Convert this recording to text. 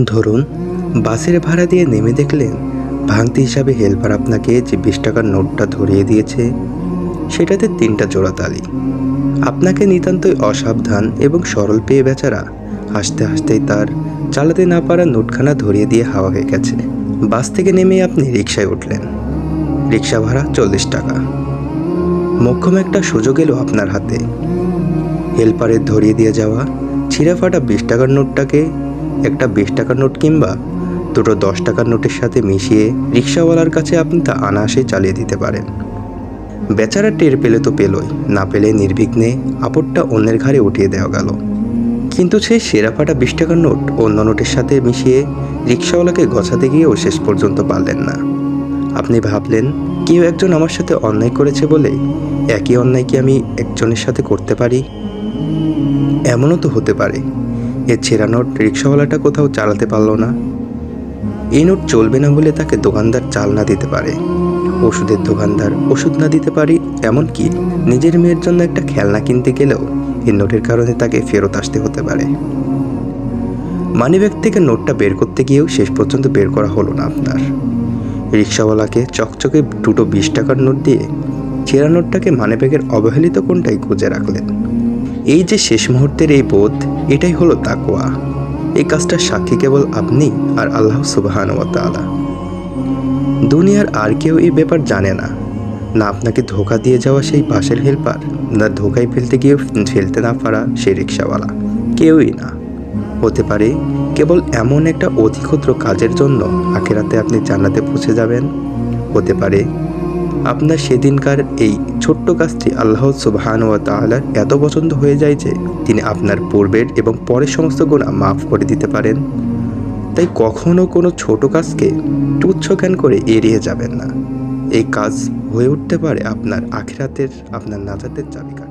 ধরুন বাসের ভাড়া দিয়ে নেমে দেখলেন ভাঙতি হিসাবে হেল্পার আপনাকে যে 20 টাকার নোটটা ধরিয়ে দিয়েছে সেটাতে 3টা জোড়া তালি। আপনাকে নিতান্তই অসাবধান এবং সরল পেয়ে বেচারা হাসতে হাসতেই তার চালাতে না পারা নোটখানা ধরিয়ে দিয়ে হাওয়া হয়ে গেছে। বাস থেকে নেমে আপনি রিকশায় উঠলেন। রিকশা ভাড়া 40 টাকা। মোক্ষম একটা সুযোগ এলো আপনার হাতে। হেল্পারের ধরিয়ে দিয়ে যাওয়া ছিঁড়া ফাটা 20 টাকার নোটটাকে একটা 20 টাকার নোট কিংবা দুটো 10 টাকার নোটের সাথে মিশিয়ে রিকশাওয়ালার কাছে আপনি তা অনায়াসেই চালিয়ে দিতে পারেন। বেচারা টের পেলে তো পেলই, না পেলে নির্বিঘ্নে আপদটা অন্যের ঘাড়ে উঠিয়ে দেওয়া গেল। কিন্তু সেই ছেঁড়া ফাটা 20 টাকার নোট অন্য নোটের সাথে মিশিয়ে রিকশাওয়ালাকে গছাতে গিয়েও শেষ পর্যন্ত পারলেন না। আপনি ভাবলেন কেউ একজন আমার সাথে অন্যায় করেছে বলে একই অন্যায় কি আমি একজনের সাথে করতে পারি? এমনও তো হতে পারে এ ছেঁড়া নোট রিকশাওয়ালাটা কোথাও চালাতে পারল না। এই নোট চলবে না বলে তাকে দোকানদার চাল না দিতে পারে, ওষুধের দোকানদার ওষুধ না দিতে পারে, এমনকি নিজের মেয়ের জন্য একটা খেলনা কিনতে গেলেও এই নোটের কারণে তাকে ফেরত আসতে হতে পারে। মানিব্যাগ থেকে নোটটা বের করতে গিয়েও শেষ পর্যন্ত বের করা হলো না আপনার। রিকশাওয়ালাকে চকচকে দুটো 20 টাকার নোট দিয়ে ছেঁড়া নোটটাকে মানিব্যাগের অবহেলিত কোণটাই গুজে রাখলেন। এই যে শেষ মুহূর্তের এই বোধ, এটাই হলো তাকওয়া। এই কাজটার সাক্ষী কেবল আপনি আর আল্লাহ সুবহানাহু ওয়া তাআলা। দুনিয়ার আর কেউ এই ব্যাপার জানে না। না আপনাকে ধোঁকা দিয়ে যাওয়া সেই পাশের হেল্পার, না ধোঁকায় ফেলতে গিয়েও ফেলতে না পারা সেই রিকশাওয়ালা, কেউই না। হতে পারে কেবল এমন একটা অতি ক্ষুদ্র কাজের জন্য আখিরাতে আপনি জান্নাতে পৌঁছে যাবেন। হতে পারে আপনার সেদিনকার এই ছোট্ট কাজটি আল্লাহ সুবহানাহু ওয়া তাআলার এত পছন্দ হয়ে যায় যে তিনি আপনার পূর্বের এবং পরের সমস্ত গুনাহ মাফ করে দিতে পারেন। তাই কখনো কোনো ছোট কাজকে তুচ্ছ জ্ঞান করে এড়িয়ে যাবেন না। এই কাজ হয়ে উঠতে পারে আপনার আখিরাতের, আপনার নাজাতের চাবিকাঠি।